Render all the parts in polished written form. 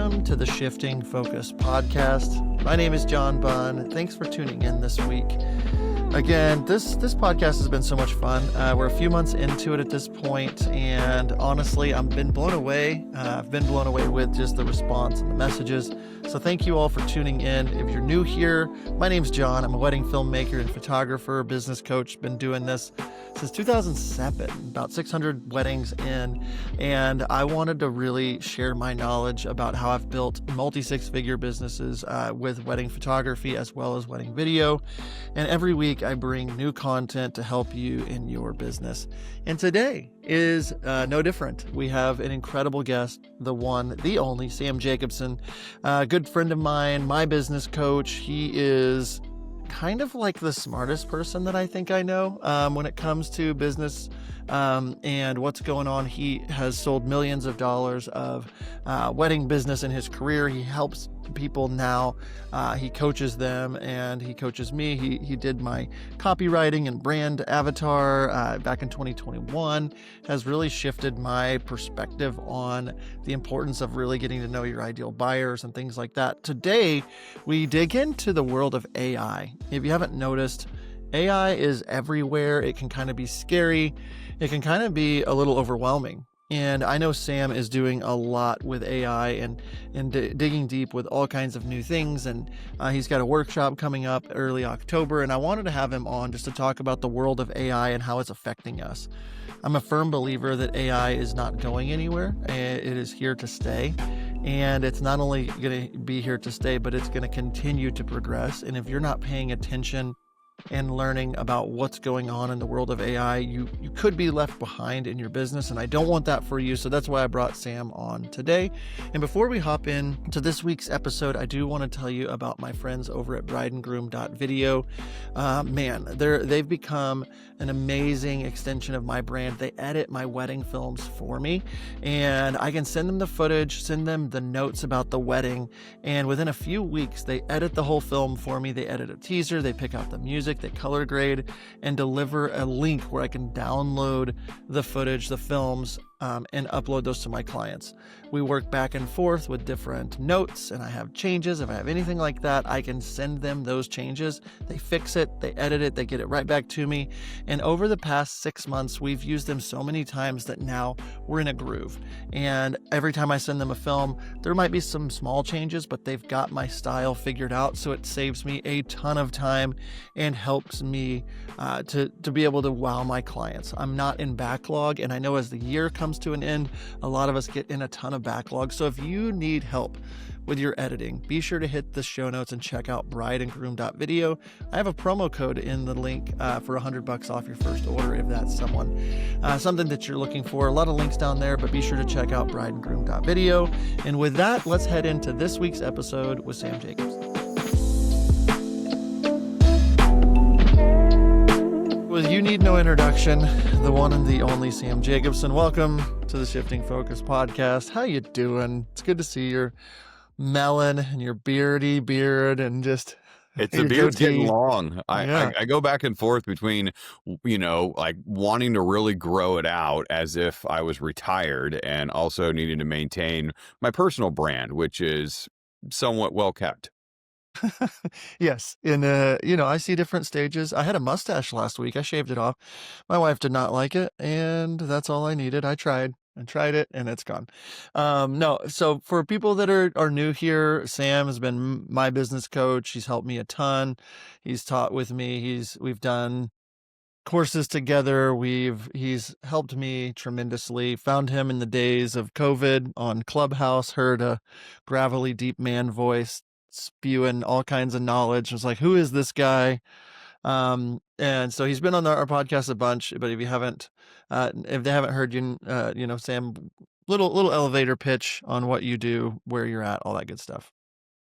Welcome to the Shifting Focus podcast. My name is John Bunn. Thanks for tuning in this week. Again, this podcast has been so much fun. We're a few months into it at this point, and honestly, I've been blown away. I've been blown away with just the response and the messages. So thank you all for tuning in. If you're new here, my name's John. I'm a wedding filmmaker and photographer, business coach. Been doing this since 2007, about 600 weddings in, and I wanted to really share my knowledge about how I've built multi-six-figure businesses with wedding photography as well as wedding video. And every week I bring new content to help you in your business. And today is no different. We have an incredible guest, the one, the only, Sam Jacobson, a good friend of mine, my business coach. He is kind of like the smartest person that I think I know when it comes to business and what's going on. He has sold millions of dollars of wedding business in his career. He helps people now. He coaches them and he coaches me. He did my copywriting and brand avatar back in 2021, has really shifted my perspective on the importance of really getting to know your ideal buyers and things like that. Today, we dig into the world of AI. If you haven't noticed, AI is everywhere. It can kind of be scary. It can kind of be a little overwhelming. And I know Sam is doing a lot with AI and digging deep with all kinds of new things. And he's got a workshop coming up early October. And I wanted to have him on just to talk about the world of AI and how it's affecting us. I'm a firm believer that AI is not going anywhere. It is here to stay. And it's not only going to be here to stay, but it's going to continue to progress. And if you're not paying attention and learning about what's going on in the world of AI, you could be left behind in your business, and I don't want that for you. So that's why I brought Sam on today. And before we hop in to this week's episode, I do want to tell you about my friends over at brideandgroom.video. Man, they've become an amazing extension of my brand. They edit my wedding films for me, and I can send them the footage, send them the notes about the wedding, and within a few weeks, they edit the whole film for me. They edit a teaser, they pick out the music, they color grade, and deliver a link where I can download the footage, the films, and upload those to my clients. We work back and forth with different notes, and I have changes. If I have anything like that, I can send them those changes. They fix it, they edit it, they get it right back to me. And over the past 6 months, we've used them so many times that now we're in a groove. And every time I send them a film, there might be some small changes, but they've got my style figured out. So it saves me a ton of time and helps me to be able to wow my clients. I'm not in backlog, and I know as the year comes to an end, a lot of us get in a ton of backlog. So if you need help with your editing, be sure to hit the show notes and check out brideandgroom.video. I have a promo code in the link for $100 off your first order if that's something that you're looking for. A lot of links down there, but be sure to check out brideandgroom.video. And with that, let's head into this week's episode with Sam Jacobson. Well, you need no introduction, the one and the only Sam Jacobson. Welcome to the Shifting Focus podcast. How you doing? It's good to see your melon and your beardy beard and just it's the beard's getting long. I go back and forth between, like wanting to really grow it out as if I was retired and also needing to maintain my personal brand, which is somewhat well kept. Yes. And, I see different stages. I had a mustache last week. I shaved it off. My wife did not like it, and that's all I needed. I tried it, and it's gone. No. So for people that are new here, Sam has been my business coach. He's helped me a ton. He's taught with me. We've done courses together. He's helped me tremendously. Found him in the days of COVID on Clubhouse, heard a gravelly, deep man voice spewing all kinds of knowledge. I was like, who is this guy? And so he's been on our podcast a bunch, but if they haven't heard you, Sam, little elevator pitch on what you do, where you're at, all that good stuff.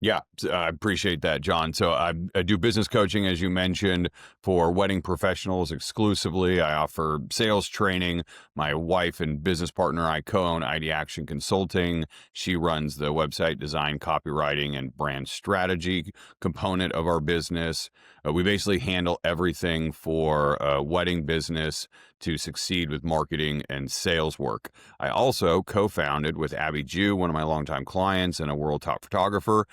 Yeah, I appreciate that, John. So I do business coaching, as you mentioned, for wedding professionals exclusively. I offer sales training. My wife and business partner, I co-own ID Action Consulting. She runs the website design, copywriting, and brand strategy component of our business. We basically handle everything for wedding business to succeed with marketing and sales work. I also co-founded with Abby Jew, one of my longtime clients and a world top photographer,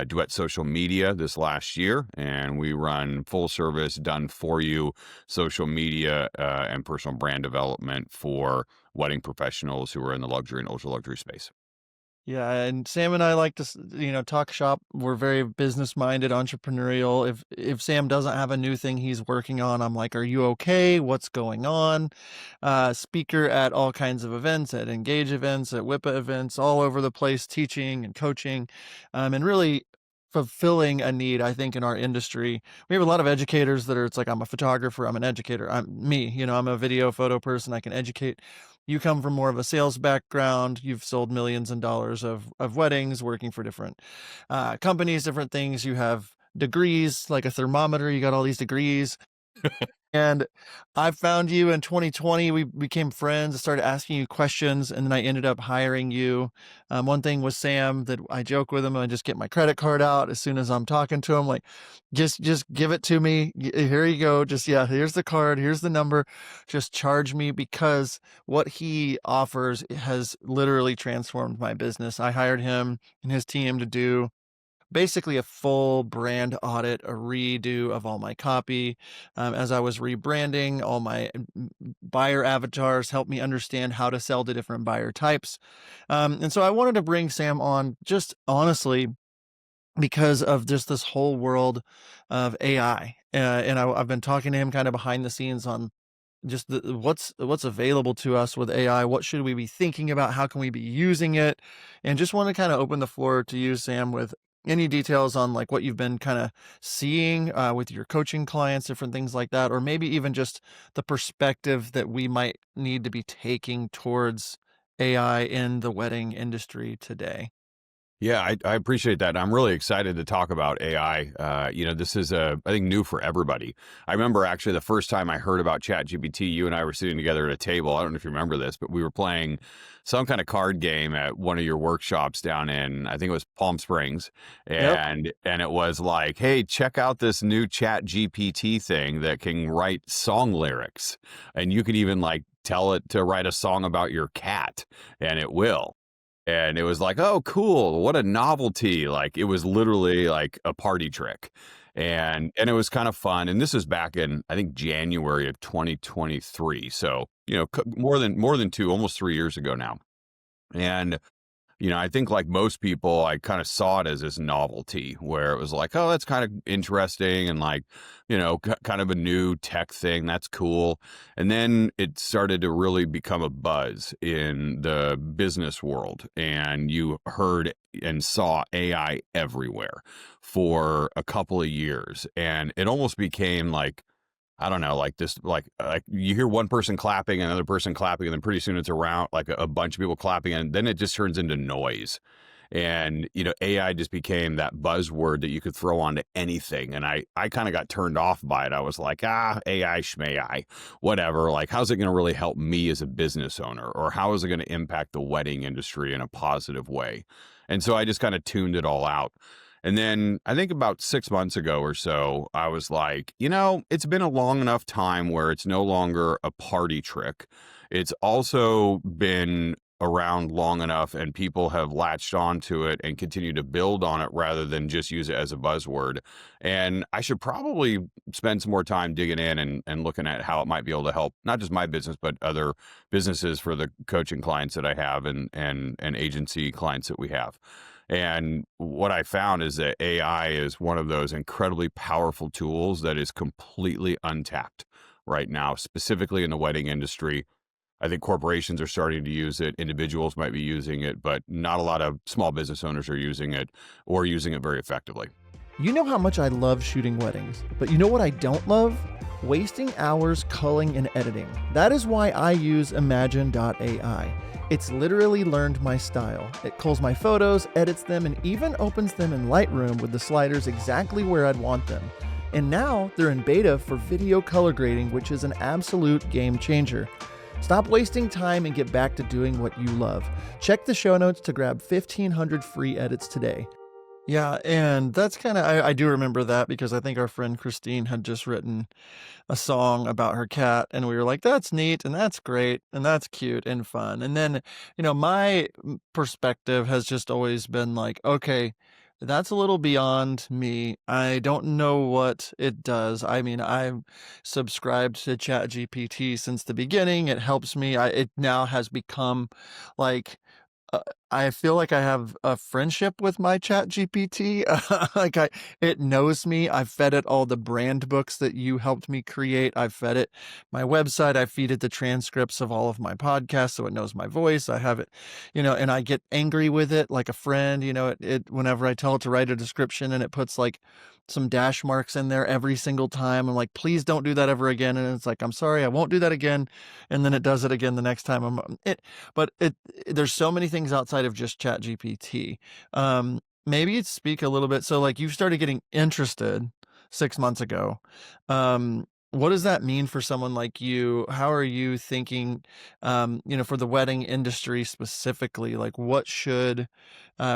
Duet Social Media this last year, and we run full service, done for you social media and personal brand development for wedding professionals who are in the luxury and ultra luxury space. Yeah, and Sam and I like to, talk shop. We're very business-minded, entrepreneurial. If Sam doesn't have a new thing he's working on, I'm like, "Are you okay? What's going on?" Speaker at all kinds of events, at Engage events, at WIPA events, all over the place, teaching and coaching, and really fulfilling a need, I think, in our industry. We have a lot of educators that are, it's like, I'm a photographer, I'm an educator. I'm a video photo person, I can educate. You come from more of a sales background. You've sold millions and dollars of weddings, working for different companies, different things. You have degrees, like a thermometer. You got all these degrees. And I found you in 2020. We became friends. I started asking you questions, and then I ended up hiring you. One thing with Sam that I joke with him, I just get my credit card out as soon as I'm talking to him, like, just give it to me. Here you go. Here's the card. Here's the number. Just charge me, because what he offers has literally transformed my business. I hired him and his team to do basically a full brand audit, a redo of all my copy. As I was rebranding, all my buyer avatars helped me understand how to sell to different buyer types. And so I wanted to bring Sam on, just honestly, because of just this whole world of AI. I've been talking to him kind of behind the scenes on just what's available to us with AI. What should we be thinking about? How can we be using it? And just want to kind of open the floor to you, Sam, with any details on like what you've been kind of seeing with your coaching clients, different things like that, or maybe even just the perspective that we might need to be taking towards AI in the wedding industry today. Yeah, I appreciate that. I'm really excited to talk about AI. This is, I think, new for everybody. I remember actually the first time I heard about ChatGPT, you and I were sitting together at a table. I don't know if you remember this, but we were playing some kind of card game at one of your workshops down in, I think it was Palm Springs. Yep. And it was like, hey, check out this new ChatGPT thing that can write song lyrics. And you can even like tell it to write a song about your cat, and it will. And it was like, oh, cool. What a novelty. Like, it was literally like a party trick. And it was kind of fun. And this was back in, I think, January of 2023. So, more than almost 3 years ago now. And I think like most people, I kind of saw it as this novelty where it was like, oh, that's kind of interesting and like, kind of a new tech thing. That's cool. And then it started to really become a buzz in the business world. And you heard and saw AI everywhere for a couple of years. And it almost became like, I don't know, like this, like you hear one person clapping, another person clapping, and then pretty soon it's around like a bunch of people clapping, and then it just turns into noise. And, AI just became that buzzword that you could throw onto anything. And I kind of got turned off by it. I was like, AI, schmai, whatever. Like, how's it going to really help me as a business owner? Or how is it going to impact the wedding industry in a positive way? And so I just kind of tuned it all out. And then I think about 6 months ago or so, I was like, it's been a long enough time where it's no longer a party trick. It's also been around long enough and people have latched onto it and continue to build on it rather than just use it as a buzzword. And I should probably spend some more time digging in and looking at how it might be able to help not just my business, but other businesses for the coaching clients that I have and agency clients that we have. And what I found is that AI is one of those incredibly powerful tools that is completely untapped right now, specifically in the wedding industry. I think corporations are starting to use it. Individuals might be using it, but not a lot of small business owners are using it or using it very effectively. You know how much I love shooting weddings, but you know what I don't love? Wasting hours culling and editing. That is why I use Imagine.ai. It's literally learned my style. It culls my photos, edits them, and even opens them in Lightroom with the sliders exactly where I'd want them. And now they're in beta for video color grading, which is an absolute game changer. Stop wasting time and get back to doing what you love. Check the show notes to grab 1,500 free edits today. Yeah, and that's kind of I do remember that because I think our friend Christine had just written a song about her cat, and we were like, "That's neat, and that's great, and that's cute and fun." And then, my perspective has just always been like, "Okay, that's a little beyond me. I don't know what it does." I mean, I've subscribed to ChatGPT since the beginning. It helps me. It now has become like uh, I feel like I have a friendship with my chat GPT. Like it knows me. I've fed it all the brand books that you helped me create. I've fed it my website. I feed it the transcripts of all of my podcasts so it knows my voice. I have it, and I get angry with it like a friend. It whenever I tell it to write a description and it puts like some dash marks in there every single time. I'm like, please don't do that ever again. And it's like, I'm sorry, I won't do that again. And then it does it again the next time. But there's so many things outside of just ChatGPT. Maybe you'd speak a little bit. So, like, you started getting interested 6 months ago. What does that mean for someone like you? How are you thinking, for the wedding industry specifically? Like, what should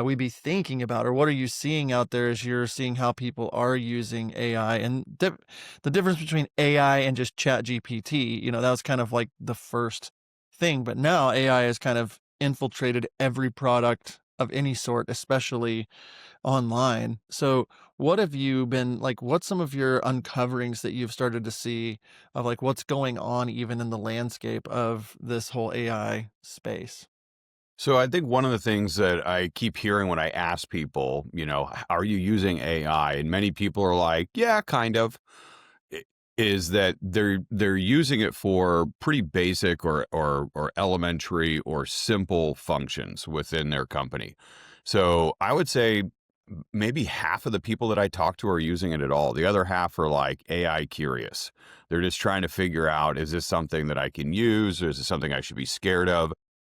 we be thinking about, or what are you seeing out there as you're seeing how people are using AI and the difference between AI and just ChatGPT? That was kind of like the first thing, but now AI has kind of infiltrated every product of any sort, especially online. So, what have you been like? What's some of your uncoverings that you've started to see of like what's going on even in the landscape of this whole AI space? So I think one of the things that I keep hearing when I ask people, are you using AI? And many people are like, yeah, kind of. i- Is that they're using it for pretty basic or elementary or simple functions within their company. So I would say maybe half of the people that I talk to are using it at all. The other half are like AI curious. They're just trying to figure out, is this something that I can use, or is this something I should be scared of?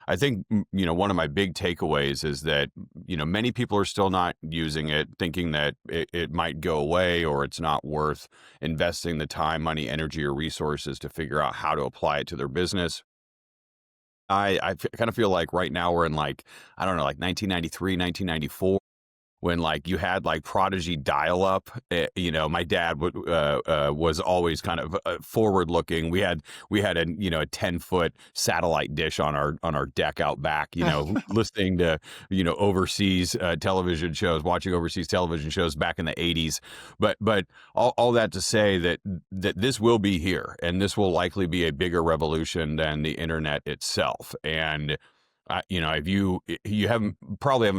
I think, one of my big takeaways is that, many people are still not using it, thinking that it might go away or it's not worth investing the time, money, energy, or resources to figure out how to apply it to their business. Kind of feel like right now we're in like, I don't know, like 1993, 1994, when like you had like Prodigy dial up. My dad was always kind of forward looking. We had a 10-foot satellite dish on our deck out back, listening to overseas television shows, watching overseas television shows back in the 80s. But all that to say that this will be here, and this will likely be a bigger revolution than the internet itself. And if you haven't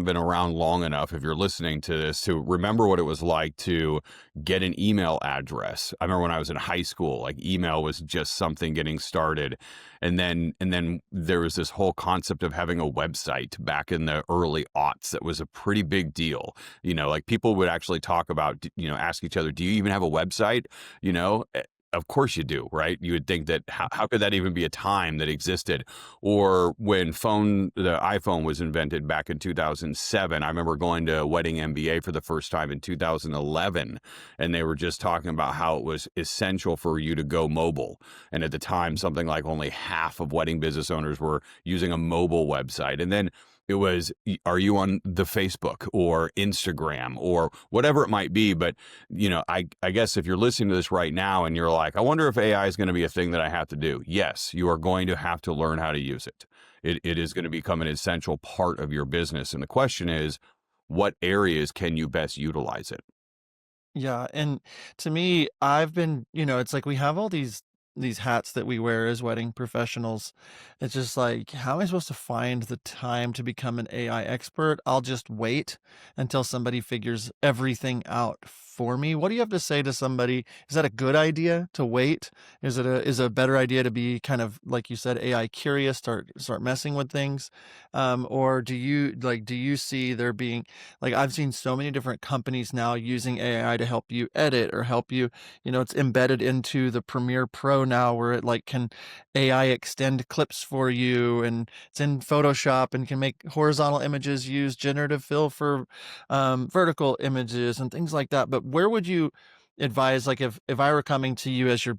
been around long enough, if you're listening to this, to remember what it was like to get an email address. I remember when I was in high school, like email was just something getting started, and then there was this whole concept of having a website back in the early aughts that was a pretty big deal. Like people would actually talk about, ask each other, "Do you even have a website?" You know. Of course you do, right? You would think that how could that even be a time that existed? Or when the iPhone was invented back in 2007, I remember going to a wedding MBA for the first time in 2011, and they were just talking about how it was essential for you to go mobile. And at the time, something like only half of wedding business owners were using a mobile website. And then it was, are you on the Facebook or Instagram or whatever it might be? But, I guess if you're listening to this right now and you're like, I wonder if AI is going to be a thing that I have to do. Yes, you are going to have to learn how to use it. It is going to become an essential part of your business. And the question is, what areas can you best utilize it? Yeah, and to me, I've been, it's like we have all these hats that we wear as wedding professionals. It's just like, how am I supposed to find the time to become an AI expert? I'll just wait until somebody figures everything out for me. What do you have to say to somebody? Is that a good idea to wait? Is it a better idea to be kind of like you said, AI curious, start messing with things? Or do you see there being like I've seen so many different companies now using AI to help you edit or help you, it's embedded into the Premiere Pro now where it like can AI extend clips for you and it's in Photoshop and can make horizontal images use generative fill for vertical images and things like that. But where would you advise, like if I were coming to you as your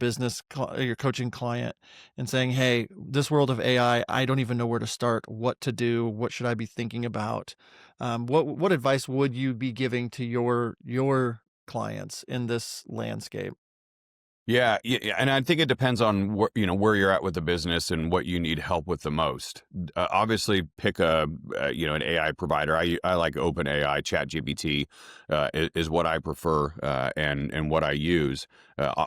your coaching client and saying, "Hey, this world of AI, I don't even know where to start, what to do, what should I be thinking about?" What advice would you be giving to your clients in this landscape? Yeah, yeah, and I think it depends on where you're at with the business and what you need help with the most. Obviously, pick an AI provider. I like OpenAI, ChatGPT is what I prefer and what I use.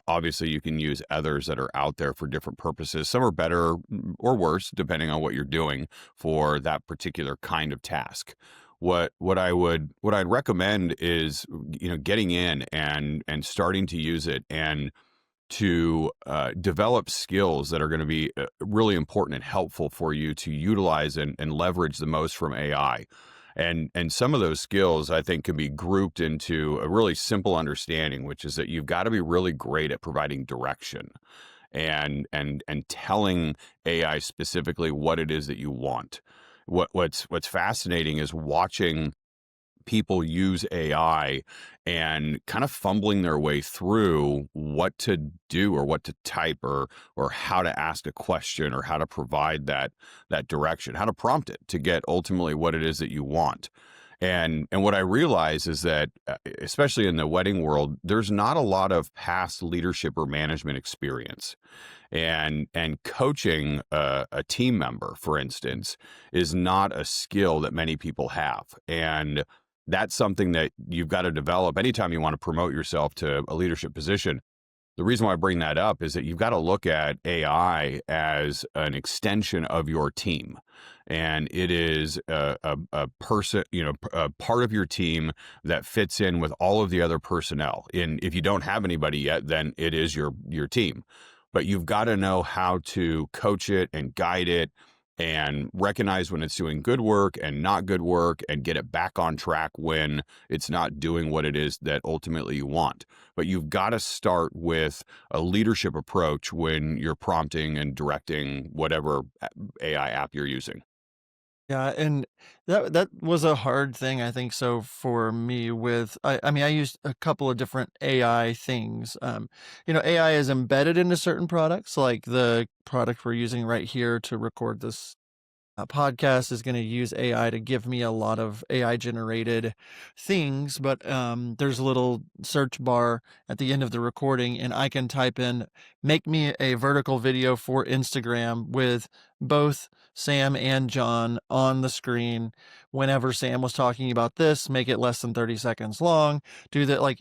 Obviously, you can use others that are out there for different purposes. Some are better or worse depending on what you're doing for that particular kind of task. What I'd recommend is getting in and starting to use it and to develop skills that are going to be really important and helpful for you to utilize and leverage the most from AI. And some of those skills I think can be grouped into a really simple understanding, which is that you've got to be really great at providing direction and telling AI specifically what it is that you want. What's fascinating is watching people use AI and kind of fumbling their way through what to do or what to type or how to ask a question or how to provide that direction, how to prompt it to get ultimately what it is that you want. And what I realize is that, especially in the wedding world, there's not a lot of past leadership or management experience, and coaching a team member, for instance, is not a skill that many people have. And that's something that you've got to develop anytime you want to promote yourself to a leadership position. The reason why I bring that up is that you've got to look at AI as an extension of your team. And it is a person, a part of your team that fits in with all of the other personnel. And if you don't have anybody yet, then it is your team. But you've got to know how to coach it and guide it and recognize when it's doing good work and not good work and get it back on track when it's not doing what it is that ultimately you want. But you've got to start with a leadership approach when you're prompting and directing whatever AI app you're using. Yeah, and that was a hard thing, I think so for me with I mean, I used a couple of different AI things. AI is embedded into certain products, like the product we're using right here to record this podcast is going to use AI to give me a lot of AI generated things, but there's a little search bar at the end of the recording, and I can type in, make me a vertical video for Instagram with both Sam and John on the screen. Whenever Sam was talking about this, make it less than 30 seconds long. Do that, like,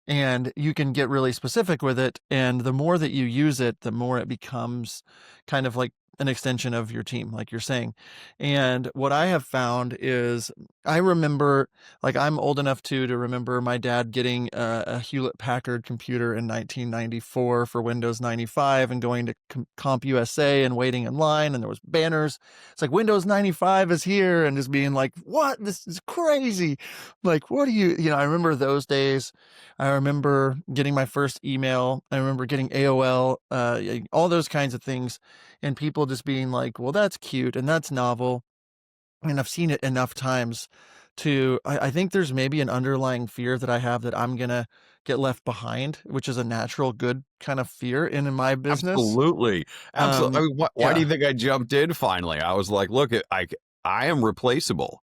and you can get really specific with it. And the more that you use it, the more it becomes kind of like an extension of your team, like you're saying. And what I have found is I remember, like, I'm old enough to remember my dad getting a Hewlett Packard computer in 1994 for Windows 95 and going to CompUSA and waiting in line, and there was banners. It's like Windows 95 is here, and just being like, what? This is crazy. Like, what do I remember those days. I remember getting my first email. I remember getting AOL, all those kinds of things, and people just being like, well, that's cute and that's novel. And I've seen it enough times I think there's maybe an underlying fear that I have that I'm going to get left behind, which is a natural, good kind of fear in my business. Absolutely. Absolutely. I Um, mean, why do yeah. you think I jumped in finally? I was like, look, I am replaceable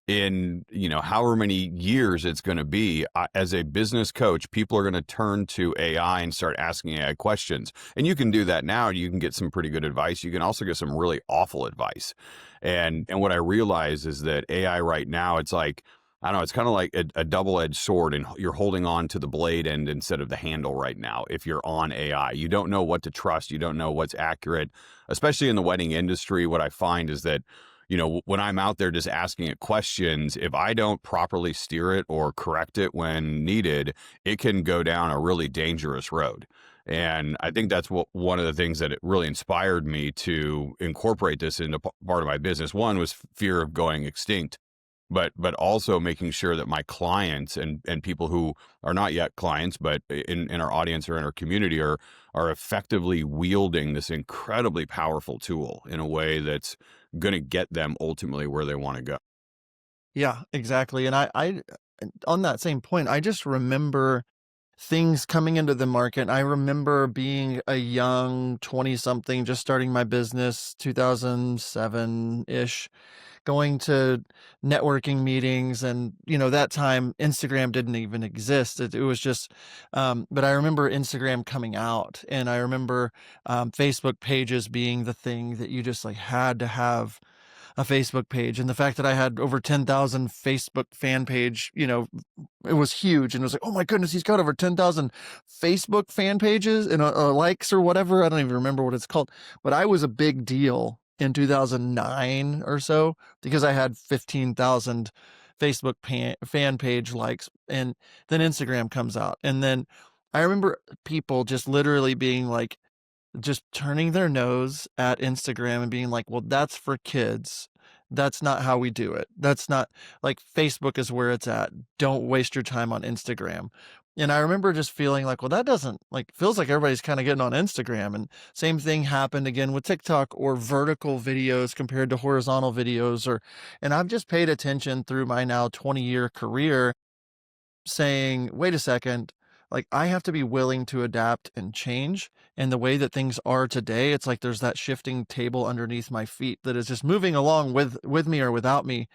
in, however many years it's going to be. As a business coach, people are going to turn to AI and start asking AI questions. And you can do that now. You can get some pretty good advice. You can also get some really awful advice. And what I realize is that AI right now, it's like, I don't know, it's kind of like a double-edged sword, and you're holding on to the blade end instead of the handle right now. If you're on AI, you don't know what to trust. You don't know what's accurate, especially in the wedding industry. What I find is that, when I'm out there just asking it questions, if I don't properly steer it or correct it when needed, it can go down a really dangerous road. And I think that's one of the things that it really inspired me to incorporate this into part of my business. One was fear of going extinct, but also making sure that my clients and people who are not yet clients, but in our audience or in our community are effectively wielding this incredibly powerful tool in a way that's going to get them ultimately where they want to go. Yeah, exactly. And I on that same point, I just remember things coming into the market. I remember being a young 20 something, just starting my business, 2007 ish, going to networking meetings. And, that time Instagram didn't even exist. It was just, but I remember Instagram coming out, and I remember Facebook pages being the thing that you just like had to have a Facebook page. And the fact that I had over 10,000 Facebook fan page, it was huge. And it was like, oh my goodness, he's got over 10,000 Facebook fan pages and likes or whatever. I don't even remember what it's called, but I was a big deal in 2009 or so because I had 15,000 Facebook fan page likes. And then Instagram comes out. And then I remember people just literally being like, just turning their nose at Instagram and being like, well, that's for kids. That's not how we do it. That's not like Facebook is where it's at. Don't waste your time on Instagram. And I remember just feeling like, well, that doesn't like, feels like everybody's kind of getting on Instagram. And same thing happened again with TikTok or vertical videos compared to horizontal videos. And I've just paid attention through my now 20-year career saying, wait a second, like I have to be willing to adapt and change. And the way that things are today, it's like there's that shifting table underneath my feet that is just moving along with me or without me.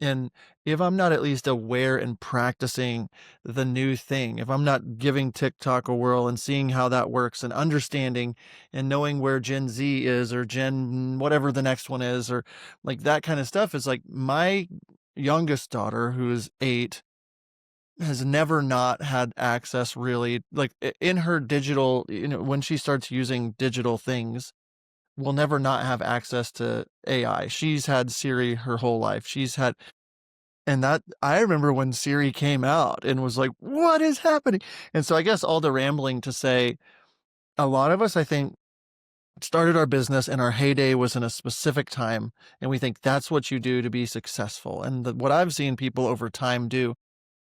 And if I'm not at least aware and practicing the new thing, if I'm not giving TikTok a whirl and seeing how that works and understanding and knowing where Gen Z is or Gen whatever the next one is, or like that kind of stuff, is like my youngest daughter, who is 8, has never not had access really, like in her digital, when she starts using digital things, will never not have access to AI. She's had Siri her whole life. And that, I remember when Siri came out and was like, what is happening? And so I guess all the rambling to say, a lot of us, I think, started our business and our heyday was in a specific time. And we think that's what you do to be successful. And what I've seen people over time do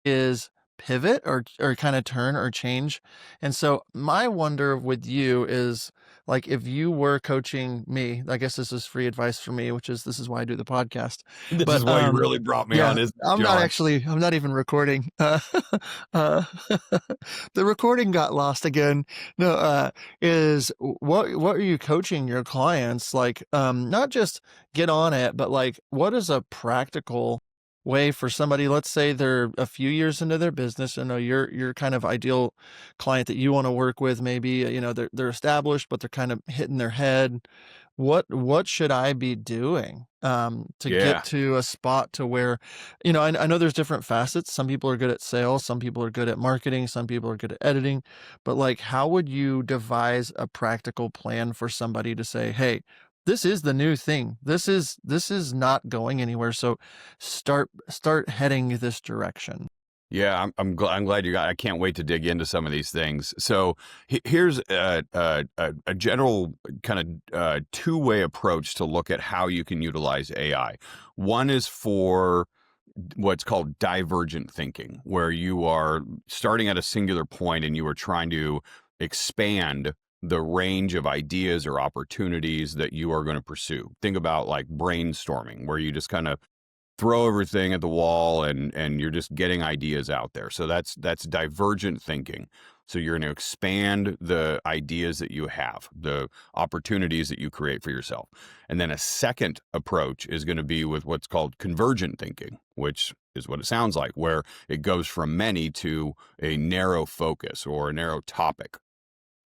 is pivot or kind of turn or change. And so my wonder with you is, like, if you were coaching me, I guess this is free advice for me, this is why I do the podcast. This But is why you really brought me yeah, on, isn't it, I'm John? not even recording. Uh, the recording got lost again. No, is what are you coaching your clients? Like, not just get on it, but like, what is a practical way for somebody, let's say they're a few years into their business, and you're kind of ideal client that you want to work with, maybe, they're established, but they're kind of hitting their head. What should I be doing to Yeah. get to a spot to where, I know there's different facets. Some people are good at sales, some people are good at marketing, some people are good at editing, but like, how would you devise a practical plan for somebody to say, hey, this is the new thing. This is not going anywhere. So start heading this direction. Yeah, I'm glad you got. I can't wait to dig into some of these things. So here's a general kind of two-way approach to look at how you can utilize AI. One is for what's called divergent thinking, where you are starting at a singular point and you are trying to expand the range of ideas or opportunities that you are going to pursue. Think about like brainstorming, where you just kind of throw everything at the wall and you're just getting ideas out there. So that's divergent thinking. So you're going to expand the ideas that you have, the opportunities that you create for yourself. And then a second approach is going to be with what's called convergent thinking, which is what it sounds like, where it goes from many to a narrow focus or a narrow topic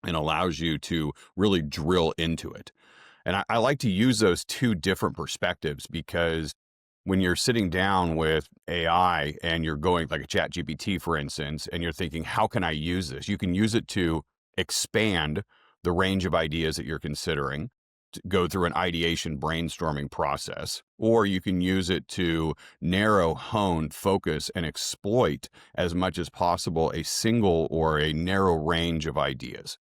and allows you to really drill into it. And I like to use those two different perspectives, because when you're sitting down with AI and you're going like a chat GPT, for instance, and you're thinking, how can I use this? You can use it to expand the range of ideas that you're considering, to go through an ideation brainstorming process, or you can use it to narrow, hone, focus, and exploit as much as possible a single or a narrow range of ideas.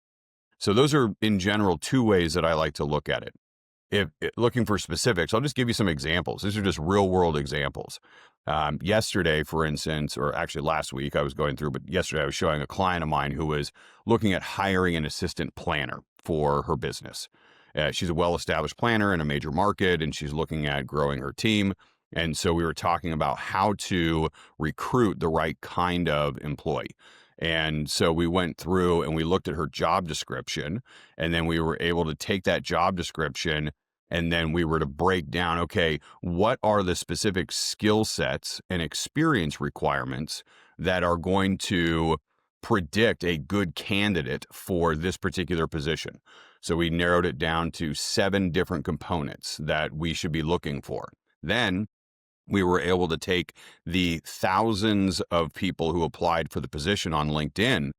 So those are, in general, two ways that I like to look at it. If looking for specifics, I'll just give you some examples. These are just real world examples. Yesterday, for instance, or actually last week, I was going through, but yesterday I was showing a client of mine who was looking at hiring an assistant planner for her business. She's a well-established planner in a major market, and she's looking at growing her team. And so we were talking about how to recruit the right kind of employee. And so we went through and we looked at her job description, and then we were able to take that job description and then we were to break down, okay, what are the specific skill sets and experience requirements that are going to predict a good candidate for this particular position. So we narrowed it down to 7 different components that we should be looking for. Then we were able to take the thousands of people who applied for the position on LinkedIn,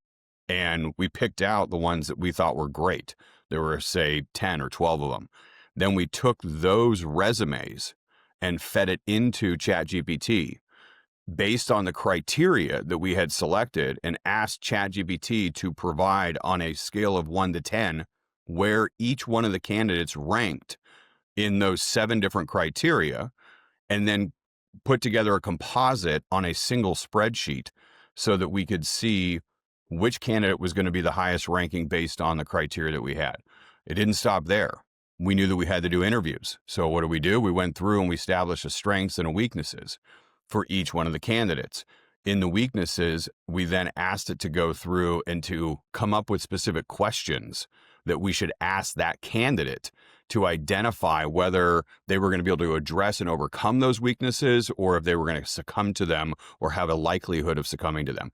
and we picked out the ones that we thought were great. There were, say, 10 or 12 of them. Then we took those resumes and fed it into ChatGPT based on the criteria that we had selected, and asked ChatGPT to provide on a scale of 1 to 10 where each one of the candidates ranked in those 7 different criteria, and then put together a composite on a single spreadsheet so that we could see which candidate was going to be the highest ranking based on the criteria that we had. It didn't stop there. We knew that we had to do interviews. So what do? We went through and we established the strengths and the weaknesses for each one of the candidates. In the weaknesses, we then asked it to go through and to come up with specific questions that we should ask that candidate to identify whether they were going to be able to address and overcome those weaknesses, or if they were going to succumb to them or have a likelihood of succumbing to them.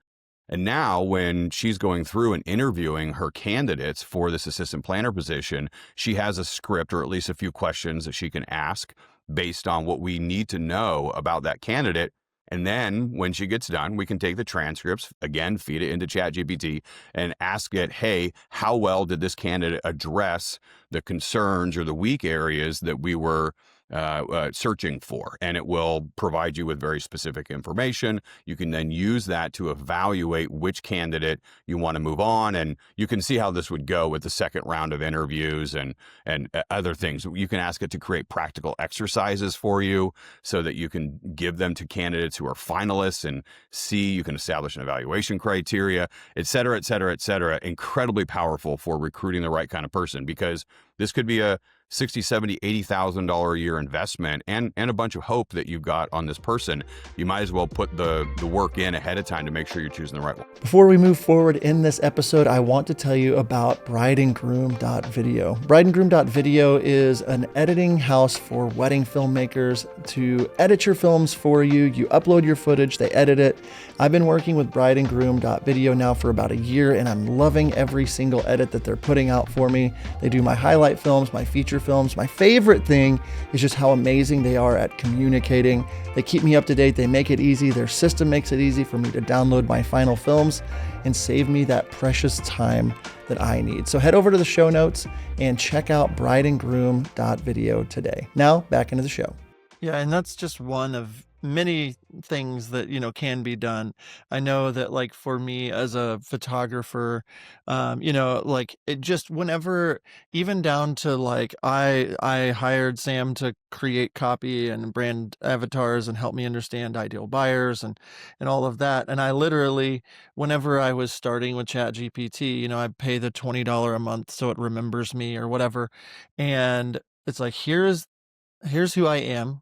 And now when she's going through and interviewing her candidates for this assistant planner position, she has a script, or at least a few questions that she can ask based on what we need to know about that candidate. And then when she gets done, we can take the transcripts, again, feed it into ChatGPT and ask it, hey, how well did this candidate address the concerns or the weak areas that we were searching for? And it will provide you with very specific information. You can then use that to evaluate which candidate you want to move on. And you can see how this would go with the second round of interviews and other things. You can ask it to create practical exercises for you so that you can give them to candidates who are finalists and see, you can establish an evaluation criteria, et cetera, et cetera, et cetera. Incredibly powerful for recruiting the right kind of person, because this could be a $60,000, $70,000, $80,000 a year investment and a bunch of hope that you've got on this person. You might as well put the work in ahead of time to make sure you're choosing the right one. Before we move forward in this episode, I want to tell you about brideandgroom.video. Brideandgroom.video is an editing house for wedding filmmakers to edit your films for you. You upload your footage, they edit it. I've been working with brideandgroom.video now for about a year, and I'm loving every single edit that they're putting out for me. They do my highlight films, my feature films. My favorite thing is just how amazing they are at communicating. They keep me up to date. They make it easy. Their system makes it easy for me to download my final films and save me that precious time that I need. So head over to the show notes and check out brideandgroom.video today. Now back into the show. Yeah, and that's just one of many things that, can be done. I know that, like, for me as a photographer, it just whenever, even down to like, I hired Sam to create copy and brand avatars and help me understand ideal buyers and all of that. And I literally, whenever I was starting with ChatGPT, I pay the $20 a month so it remembers me or whatever. And it's like, here's who I am.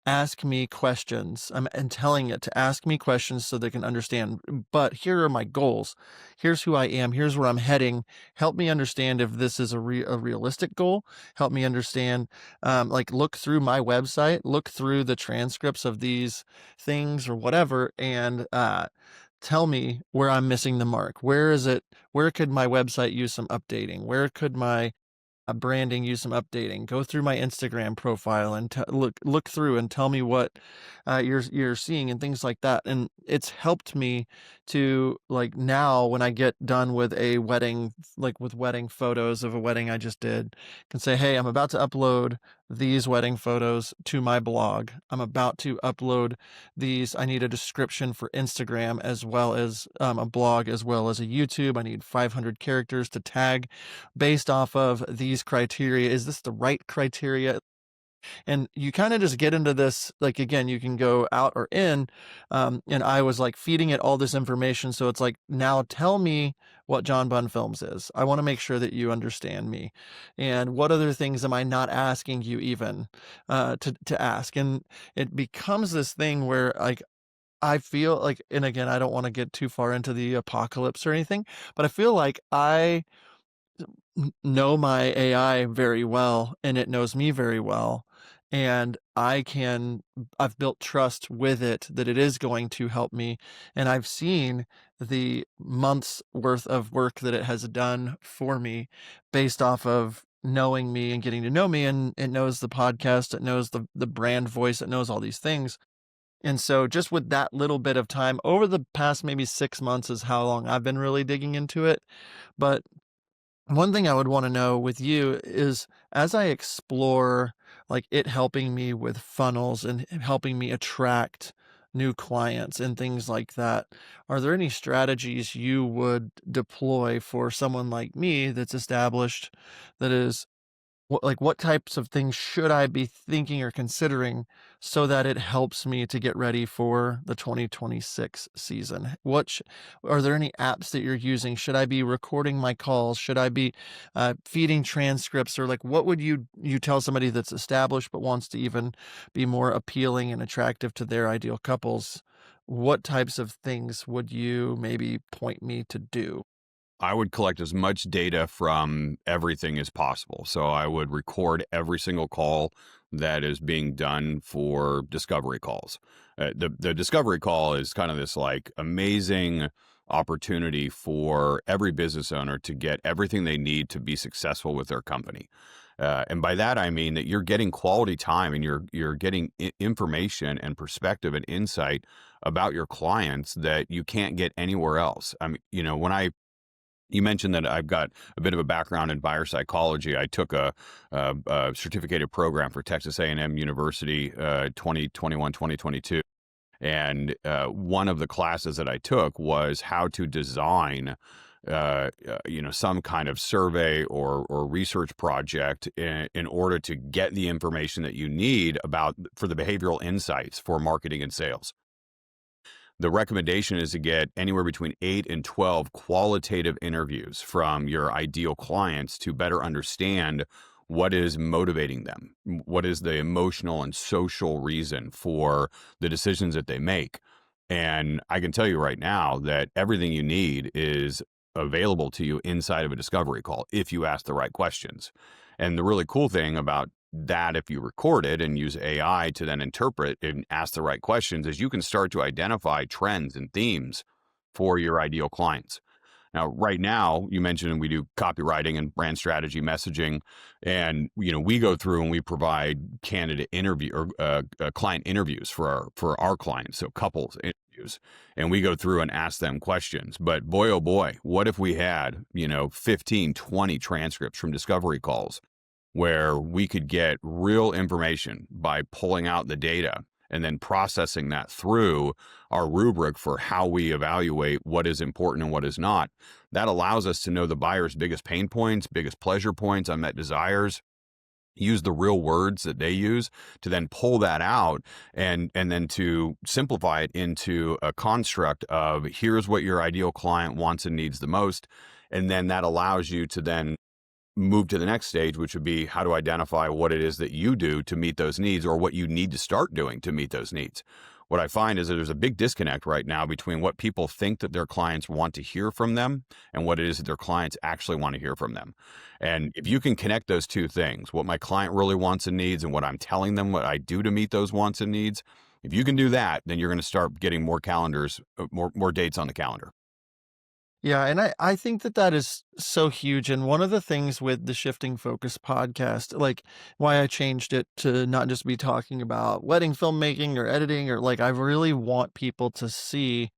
Ask me questions. I'm telling it to ask me questions so they can understand. But here are my goals. Here's who I am. Here's where I'm heading. Help me understand if this is a realistic goal. Help me understand, look through my website, look through the transcripts of these things or whatever, and tell me where I'm missing the mark. Where could my website use some updating? Where could my branding use some updating? Go through my Instagram profile and look through and tell me what you're seeing and things like that. And it's helped me to, like, now when I get done with a wedding, like with wedding photos of a wedding I just did, can say, hey, I'm about to upload these wedding photos to my blog. I'm about to upload these. I need a description for Instagram as well as a blog as well as a YouTube. I need 500 characters to tag based off of these criteria. Is this the right criteria? And you kind of just get into this, like, again, you can go out or in. And I was like feeding it all this information. So it's like, now tell me what John Bunn Films is. I want to make sure that you understand me. And what other things am I not asking you even to ask? And it becomes this thing where, like, I feel like, and again, I don't want to get too far into the apocalypse or anything, but I feel like I know my AI very well and it knows me very well. And I've built trust with it that it is going to help me. And I've seen the months worth of work that it has done for me based off of knowing me and getting to know me. And it knows the podcast, it knows the brand voice, it knows all these things. And so just with that little bit of time over the past maybe 6 months is how long I've been really digging into it. But one thing I would want to know with you is as I explore like it helping me with funnels and helping me attract new clients and things like that, are there any strategies you would deploy for someone like me that's established, that is what types of things should I be thinking or considering so that it helps me to get ready for the 2026 season? Are there any apps that you're using? Should I be recording my calls? Should I be feeding transcripts? Or like, what would you tell somebody that's established but wants to even be more appealing and attractive to their ideal couples? What types of things would you maybe point me to do? I would collect as much data from everything as possible. So I would record every single call that is being done for discovery calls. The discovery call is kind of this like amazing opportunity for every business owner to get everything they need to be successful with their company. And by that I mean that you're getting quality time and you're getting information and perspective and insight about your clients that you can't get anywhere else. I mean, you mentioned that I've got a bit of a background in buyer psychology. I took a certificated program for Texas A&M University 2021, 2022. And one of the classes that I took was how to design some kind of survey or research project in order to get the information that you need for the behavioral insights for marketing and sales. The recommendation is to get anywhere between 8 and 12 qualitative interviews from your ideal clients to better understand what is motivating them, what is the emotional and social reason for the decisions that they make. And I can tell you right now that everything you need is available to you inside of a discovery call if you ask the right questions. And the really cool thing about that, if you record it and use AI to then interpret and ask the right questions, is you can start to identify trends and themes for your ideal clients. Now, right now, you mentioned we do copywriting and brand strategy messaging, and we go through and we provide candidate interview or client interviews for our clients, so couples interviews, and we go through and ask them questions. But boy, oh boy, what if we had 15, 20 transcripts from discovery calls where we could get real information by pulling out the data and then processing that through our rubric for how we evaluate what is important and what is not. That allows us to know the buyer's biggest pain points, biggest pleasure points, unmet desires, use the real words that they use to then pull that out and then to simplify it into a construct of here's what your ideal client wants and needs the most. And then that allows you to then move to the next stage, which would be how to identify what it is that you do to meet those needs or what you need to start doing to meet those needs. What I find is that there's a big disconnect right now between what people think that their clients want to hear from them and what it is that their clients actually want to hear from them. And if you can connect those two things, what my client really wants and needs and what I'm telling them what I do to meet those wants and needs, if you can do that, then you're going to start getting more calendars, more dates on the calendar. Yeah, and I think that is so huge. And one of the things with the Shifting Focus podcast, like why I changed it to not just be talking about wedding filmmaking or editing, or like I really want people to see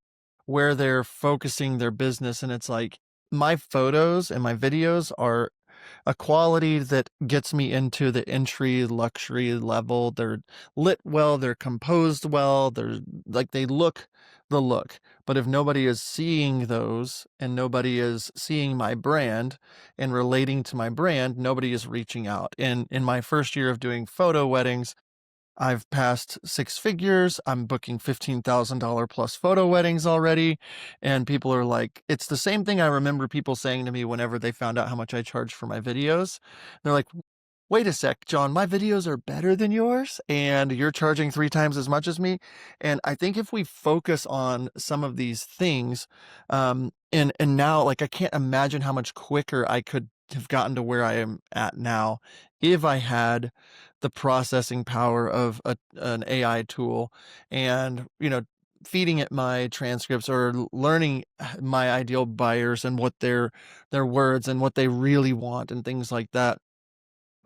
where they're focusing their business. And it's like my photos and my videos are a quality that gets me into the entry luxury level. They're lit well, they're composed well, they look the look. But if nobody is seeing those and nobody is seeing my brand and relating to my brand, nobody is reaching out. And in my first year of doing photo weddings, I've passed 6 figures. I'm booking $15,000 plus photo weddings already. And people are like, it's the same thing I remember people saying to me whenever they found out how much I charge for my videos. They're like, wait a sec, John, my videos are better than yours and you're charging 3 times as much as me. And I think if we focus on some of these things, and now, like, I can't imagine how much quicker I could have gotten to where I am at now if I had the processing power of an AI tool and, feeding it my transcripts or learning my ideal buyers and what their words and what they really want and things like that.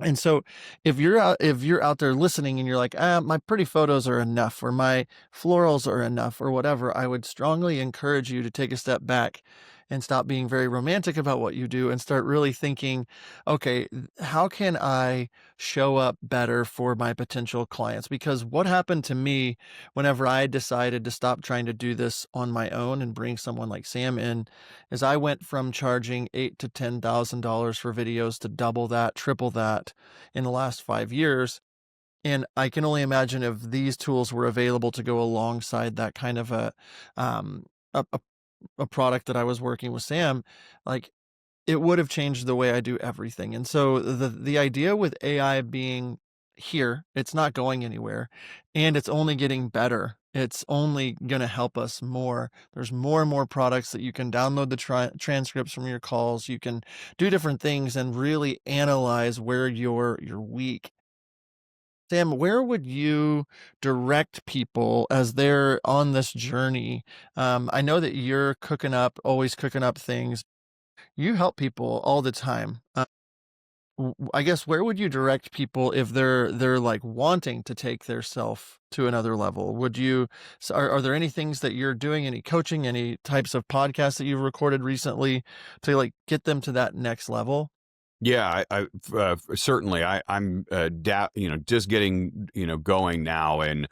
And so if you're out there listening and you're like, my pretty photos are enough, or my florals are enough, or whatever, I would strongly encourage you to take a step back and stop being very romantic about what you do and start really thinking, okay, how can I show up better for my potential clients? Because what happened to me whenever I decided to stop trying to do this on my own and bring someone like Sam in is I went from charging $8,000 to $10,000 for videos to double that, triple that in the last 5 years. And I can only imagine if these tools were available to go alongside that kind of um, a, a product that I was working with Sam, like, it would have changed the way I do everything. And so the idea with AI being here, it's not going anywhere, and it's only getting better. It's only going to help us more. There's more and more products that you can download the transcripts from your calls. You can do different things and really analyze where you're weak. Sam, where would you direct people as they're on this journey? I know that you're always cooking up things. You help people all the time. I guess where would you direct people if they're like wanting to take their self to another level? Are there any things that you're doing, any coaching, any types of podcasts that you've recorded recently to like get them to that next level? Yeah, certainly. I'm just getting going now and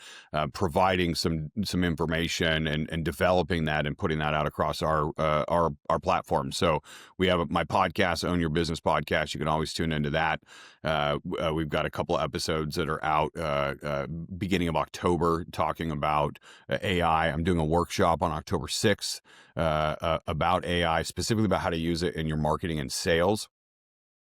providing some information and developing that and putting that out across our platform. So we have my podcast, Own Your Business Podcast. You can always tune into that. We've got a couple of episodes that are out beginning of October talking about AI. I'm doing a workshop on October 6th about AI, specifically about how to use it in your marketing and sales.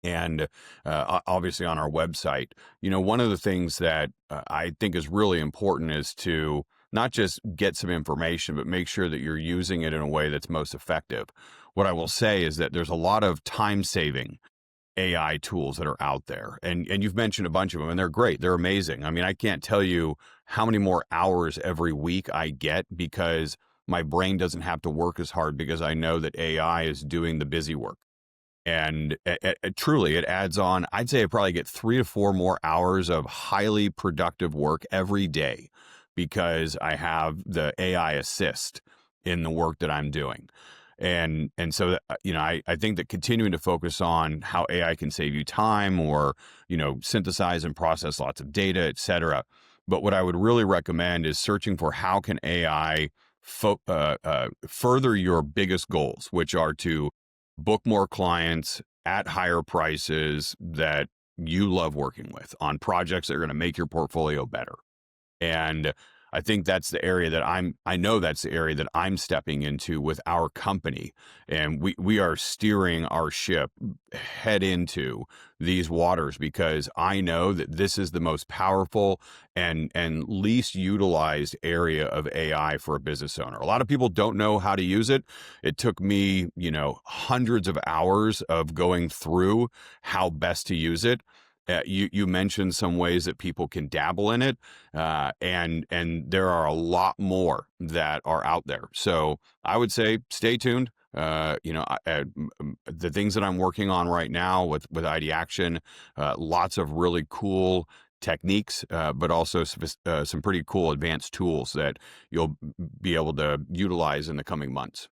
And obviously on our website, one of the things that I think is really important is to not just get some information, but make sure that you're using it in a way that's most effective. What I will say is that there's a lot of time-saving AI tools that are out there, and you've mentioned a bunch of them, and they're great. They're amazing. I mean, I can't tell you how many more hours every week I get because my brain doesn't have to work as hard because I know that AI is doing the busy work. And truly, it adds on. I'd say I probably get 3 to 4 more hours of highly productive work every day because I have the AI assist in the work that I'm doing. And so, I think that continuing to focus on how AI can save you time or, synthesize and process lots of data, et cetera. But what I would really recommend is searching for how can AI further your biggest goals, which are to book more clients at higher prices that you love working with on projects that are going to make your portfolio better. And I think that's the area that I know that's the area that I'm stepping into with our company. And we are steering our ship head into these waters because I know that this is the most powerful and least utilized area of AI for a business owner. A lot of people don't know how to use it. It took me, hundreds of hours of going through how best to use it. You mentioned some ways that people can dabble in it, and there are a lot more that are out there. So I would say stay tuned. The things that I'm working on right now with ID Action, lots of really cool techniques, but also some pretty cool advanced tools that you'll be able to utilize in the coming months.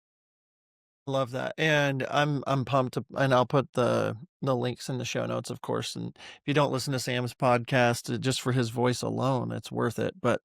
Love that. And I'm pumped to, and I'll put the links in the show notes, of course. And if you don't listen to Sam's podcast, just for his voice alone, it's worth it. But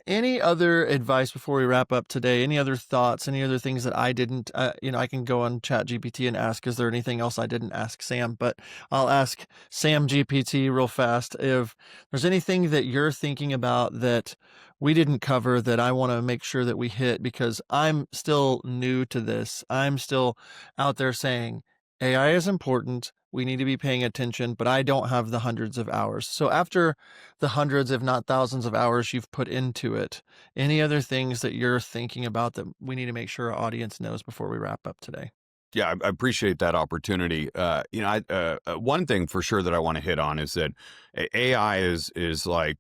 any other advice before we wrap up today? Any other thoughts? Any other things that I didn't? I can go on Chat GPT and ask, is there anything else I didn't ask Sam? But I'll ask Sam GPT real fast if there's anything that you're thinking about that we didn't cover that I want to make sure that we hit, because I'm still new to this. I'm still out there saying AI is important. we need to be paying attention, but I don't have the hundreds of hours. So after the hundreds, if not thousands of hours you've put into it, any other things that you're thinking about that we need to make sure our audience knows before we wrap up today? Yeah, I appreciate that opportunity. One thing for sure that I want to hit on is that AI is like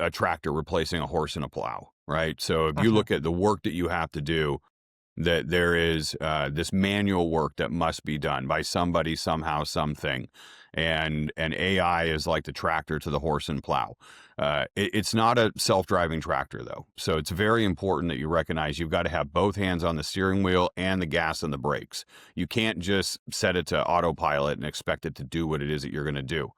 a tractor replacing a horse and a plow, right? So if you Uh-huh. look at the work that you have to do, that there is this manual work that must be done by somebody, somehow, something, and AI is like the tractor to the horse and plow. It's not a self-driving tractor though, so it's very important that you recognize you've got to have both hands on the steering wheel and the gas and the brakes. You can't just set it to autopilot and expect it to do what it is that you're going to do.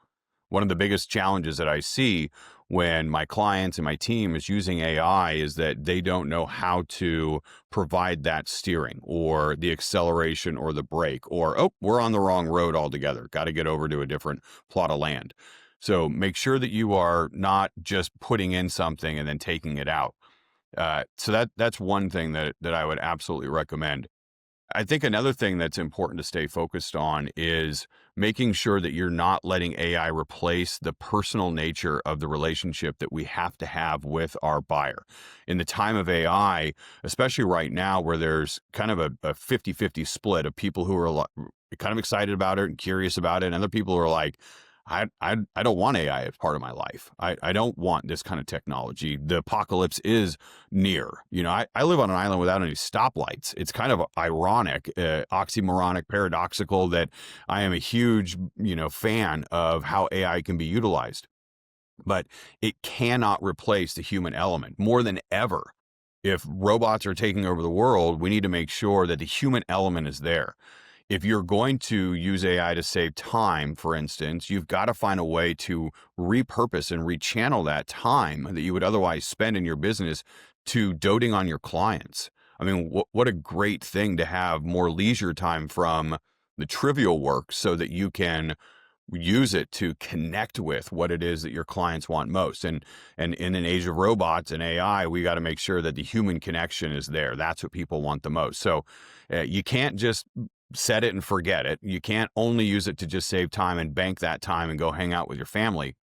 One of the biggest challenges that I see when my clients and my team is using AI is that they don't know how to provide that steering or the acceleration or the brake or, oh, we're on the wrong road altogether. Got to get over to a different plot of land. So make sure that you are not just putting in something and then taking it out. So that's one thing that I would absolutely recommend. I think another thing that's important to stay focused on is making sure that you're not letting AI replace the personal nature of the relationship that we have to have with our buyer. In the time of AI, especially right now, where there's kind of a 50-50 split of people who are kind of excited about it and curious about it, and other people who are like, I don't want AI as part of my life. I don't want this kind of technology. The apocalypse is near. I live on an island without any stoplights. It's kind of ironic, oxymoronic, paradoxical that I am a huge, fan of how AI can be utilized. But it cannot replace the human element more than ever. If robots are taking over the world, we need to make sure that the human element is there. If you're going to use AI to save time, for instance, you've got to find a way to repurpose and rechannel that time that you would otherwise spend in your business to doting on your clients. I mean, what a great thing to have more leisure time from the trivial work so that you can use it to connect with what it is that your clients want most. And in an age of robots and AI, we got to make sure that the human connection is there. That's what people want the most. So you can't just set it and forget it. You can't only use it to just save time and bank that time and go hang out with your family.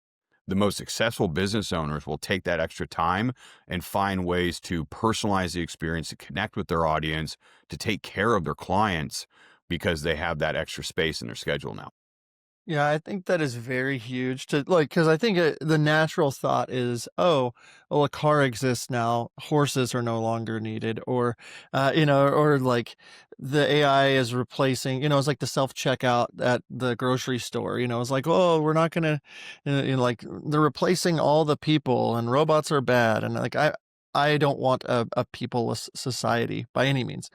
The most successful business owners will take that extra time and find ways to personalize the experience, to connect with their audience, to take care of their clients because they have that extra space in their schedule now. Yeah, I think that is very huge to like, because I think the natural thought is, oh, well, a car exists now, horses are no longer needed, or, or like the AI is replacing, it's like the self checkout at the grocery store, it's like, oh, we're not gonna, like they're replacing all the people and robots are bad. And like, I don't want a peopleless society by any means.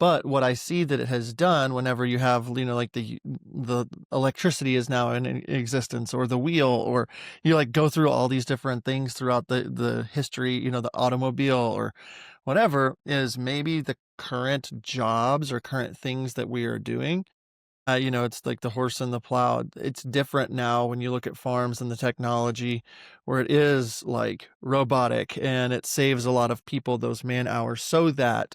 But what I see that it has done whenever you have, like the electricity is now in existence, or the wheel, or you like go through all these different things throughout the history, the automobile or whatever, is maybe the current jobs or current things that we are doing. It's like the horse and the plow. It's different now when you look at farms and the technology where it is like robotic and it saves a lot of people those man hours so that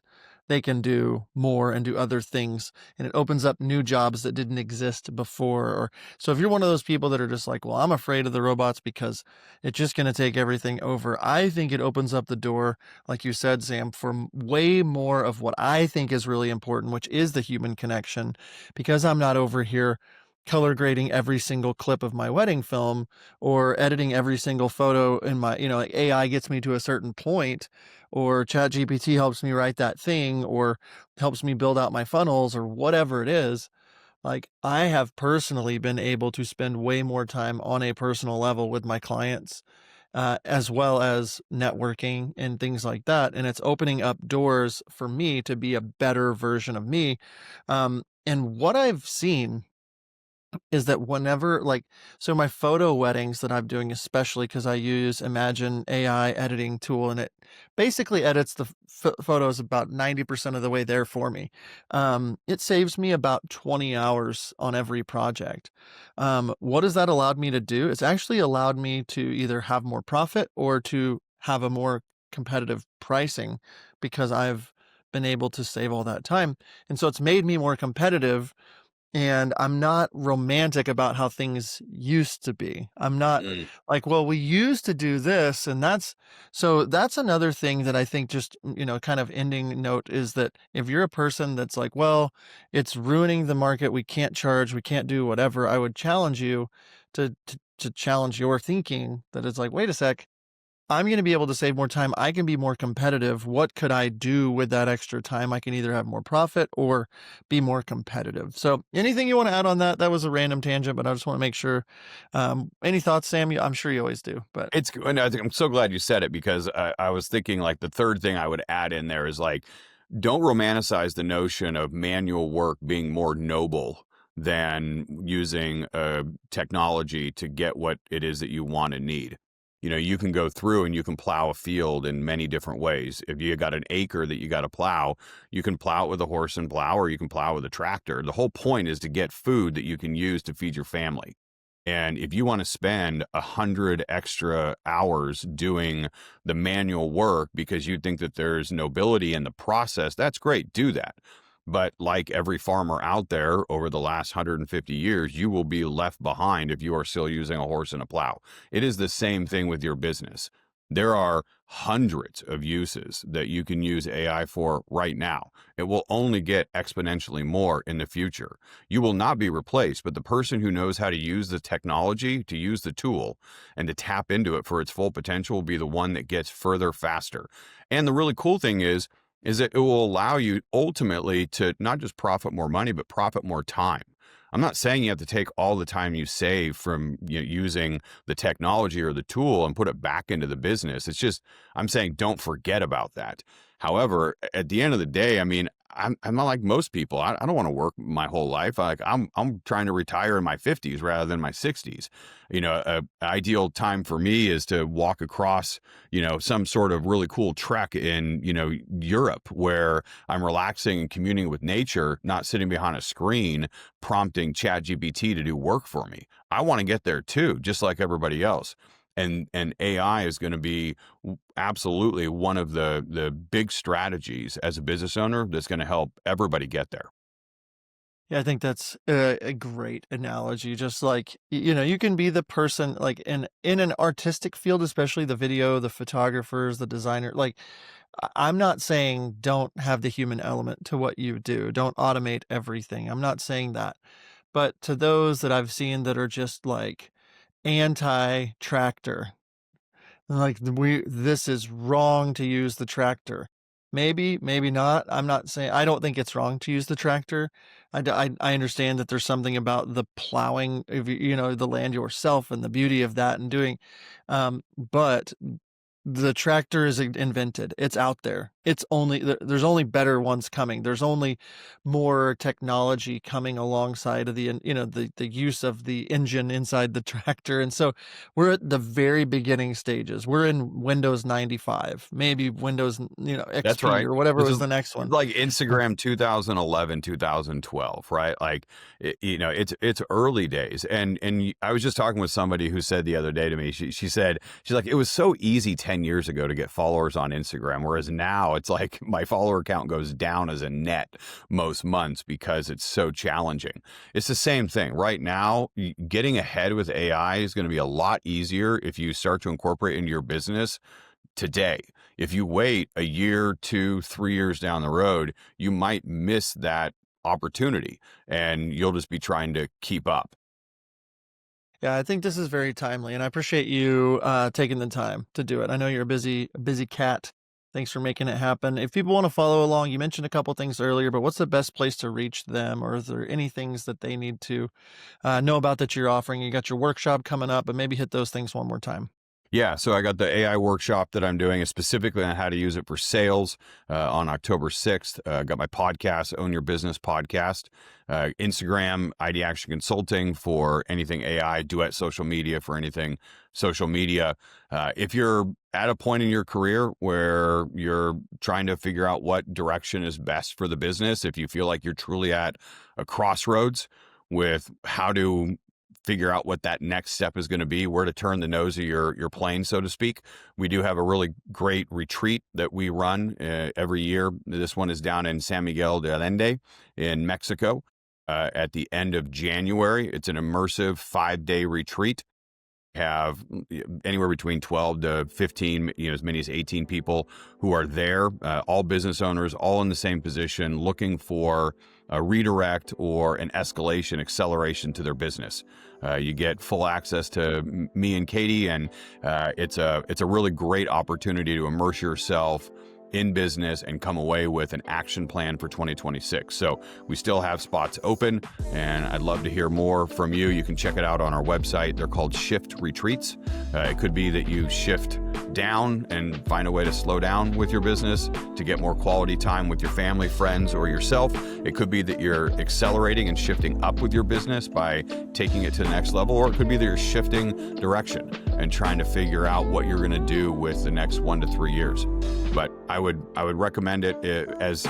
they can do more and do other things. And it opens up new jobs that didn't exist before. Or so if you're one of those people that are just like, well, I'm afraid of the robots because it's just going to take everything over. I think it opens up the door, like you said, Sam, for way more of what I think is really important, which is the human connection, because I'm not over here color grading every single clip of my wedding film or editing every single photo in my, like AI gets me to a certain point, or ChatGPT helps me write that thing, or helps me build out my funnels, or whatever it is. Like, I have personally been able to spend way more time on a personal level with my clients, as well as networking and things like that. And it's opening up doors for me to be a better version of me. And what I've seen is that whenever like so my photo weddings that I'm doing, especially because I use Imagine AI editing tool, and it basically edits the photos about 90% of the way there for me. It saves me about 20 hours on every project. What has that allowed me to do? It's actually allowed me to either have more profit or to have a more competitive pricing, because I've been able to save all that time. And so it's made me more competitive and I'm not romantic about how things used to be. I'm not Mm. like, well, we used to do this, and that's another thing that I think just, kind of ending note is that if you're a person that's like, well, it's ruining the market, we can't charge, we can't do whatever, I would challenge you to challenge your thinking that it's like, wait a sec, I'm going to be able to save more time. I can be more competitive. What could I do with that extra time? I can either have more profit or be more competitive. So, anything you want to add on that? That was a random tangent, but I just want to make sure. Any thoughts, Sam? I'm sure you always do, but It's and I'm so glad you said it because I was thinking like the third thing I would add in there is like, don't romanticize the notion of manual work being more noble than using technology to get what it is that you want and need. You can go through and you can plow a field in many different ways. If you got an acre that you got to plow, you can plow it with a horse and plow, or you can plow with a tractor. The whole point is to get food that you can use to feed your family. And if you want to spend 100 extra hours doing the manual work because you think that there's nobility in the process, that's great. Do that. But like every farmer out there over the last 150 years, you will be left behind if you are still using a horse and a plow. It is the same thing with your business. There are hundreds of uses that you can use AI for right now. It will only get exponentially more in the future. You will not be replaced, but the person who knows how to use the technology, to use the tool, and to tap into it for its full potential will be the one that gets further faster. And the really cool thing is that it will allow you ultimately to not just profit more money, but profit more time. I'm not saying you have to take all the time you save from using the technology or the tool and put it back into the business. It's just, I'm saying don't forget about that. However, at the end of the day, I mean, I'm not like most people. I don't want to work my whole life. I'm trying to retire in my 50s rather than my 60s. An ideal time for me is to walk across, some sort of really cool trek in, Europe where I'm relaxing and communing with nature, not sitting behind a screen prompting ChatGPT to do work for me. I want to get there too, just like everybody else. And AI is going to be absolutely one of the big strategies as a business owner that's going to help everybody get there. yeah, I think that's a great analogy. Just like, you can be the person like in an artistic field, especially the video, the photographers, the designer. Like, I'm not saying don't have the human element to what you do. Don't automate everything. I'm not saying that. But to those that I've seen that are just like anti-tractor, like this is wrong to use the tractor. Maybe, maybe not. I'm not saying I don't think it's wrong to use the tractor. I understand that there's something about the plowing of the land yourself and the beauty of that and doing, but the tractor is invented. It's out there. There's only better ones coming. There's only more technology coming alongside of the use of the engine inside the tractor. And so we're at the very beginning stages. We're in Windows 95, maybe Windows, That's XP right. or whatever This was is the next one. like Instagram 2011, 2012, right? Like, it's early days. And I was just talking with somebody who said the other day to me, she said, she's like, it was so easy 10 years ago to get followers on Instagram. Whereas now it's like my follower count goes down as a net most months because it's so challenging. It's the same thing right now. Getting ahead with AI is going to be a lot easier if you start to incorporate into your business today. If you wait a year, 2, 3 years down the road, you might miss that opportunity and you'll just be trying to keep up. Yeah, I think this is very timely, and I appreciate you taking the time to do it. I know you're a busy cat. Thanks for making it happen. If people want to follow along, you mentioned a couple things earlier, but what's the best place to reach them, or is there any things that they need to know about that you're offering? You got your workshop coming up, but maybe hit those things one more time. Yeah, so I got the AI workshop that I'm doing specifically on how to use it for sales on October 6th. Got my podcast, Own Your Business podcast, Instagram, ID Action Consulting for anything AI, Duet Social Media for anything social media. If you're at a point in your career where you're trying to figure out what direction is best for the business, if you feel like you're truly at a crossroads with how to figure out what that next step is going to be, where to turn the nose of your plane, so to speak. We do have a really great retreat that we run every year. This one is down in San Miguel de Allende in Mexico. at the end of January. It's an immersive 5-day retreat. Have anywhere between 12 to 15, as many as 18 people who are there, all business owners, all in the same position, looking for a redirect or an escalation, acceleration to their business. You get full access to me and Katie, and it's a really great opportunity to immerse yourself in business and come away with an action plan for 2026. So we still have spots open, and I'd love to hear more from you. You can check it out on our website. They're called Shift Retreats. It could be that you shift down and find a way to slow down with your business to get more quality time with your family, friends, or yourself. It could be that you're accelerating and shifting up with your business by taking it to the next level, or it could be that you're shifting direction and trying to figure out what you're going to do with the next 1 to 3 years. But I would recommend it, as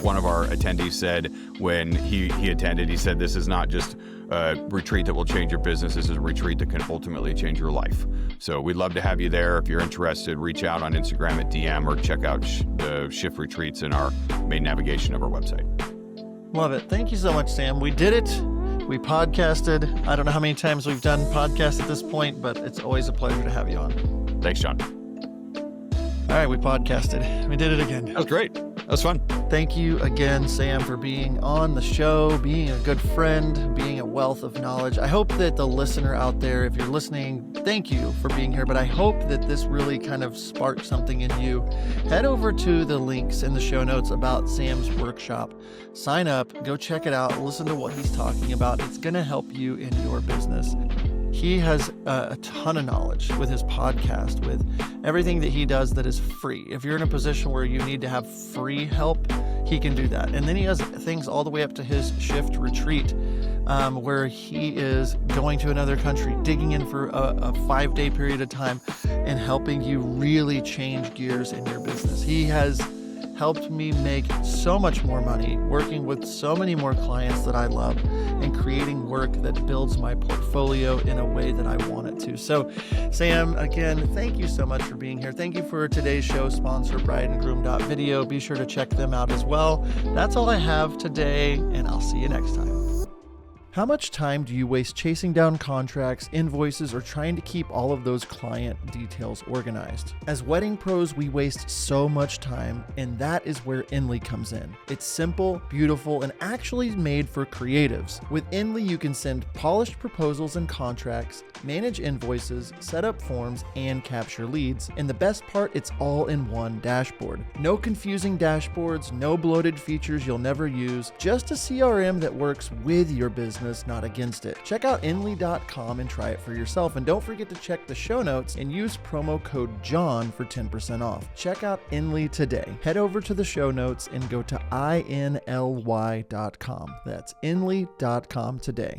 one of our attendees said when he attended. He said, this is not just a retreat that will change your business. This is a retreat that can ultimately change your life. So we'd love to have you there. If you're interested, reach out on Instagram at DM or check out the Shift Retreats in our main navigation of our website. Love it. Thank you so much, Sam. We did it. We podcasted. I don't know how many times we've done podcasts at this point, but it's always a pleasure to have you on. Thanks, John. All right, we podcasted. We did it again. That was great. That was fun. Thank you again, Sam, for being on the show, being a good friend, being a wealth of knowledge. I hope that the listener out there, if you're listening, thank you for being here, but I hope that this really kind of sparked something in you. Head over to the links in the show notes about Sam's workshop. Sign up, go check it out, listen to what he's talking about. It's going to help you in your business. He has a ton of knowledge with his podcast, with everything that he does that is free. If you're in a position where you need to have free help, he can do that. And then he has things all the way up to his Shift Retreat, where he is going to another country, digging in for a 5-day period of time and helping you really change gears in your business. He has helped me make so much more money, working with so many more clients that I love, and creating work that builds my portfolio in a way that I want it to. So, Sam, again, thank you so much for being here. Thank you for today's show sponsor, brideandgroom.video. Be sure to check them out as well. That's all I have today, and I'll see you next time. How much time do you waste chasing down contracts, invoices, or trying to keep all of those client details organized? As wedding pros, we waste so much time, and that is where Inly comes in. It's simple, beautiful, and actually made for creatives. With Inly, you can send polished proposals and contracts, manage invoices, set up forms, and capture leads. And the best part, it's all in one dashboard. No confusing dashboards, no bloated features you'll never use, just a CRM that works with your business, not against it. Check out Inly.com and try it for yourself. And don't forget to check the show notes and use promo code JOHN for 10% off. Check out Inly today. Head over to the show notes and go to INLY.com. That's Inly.com today.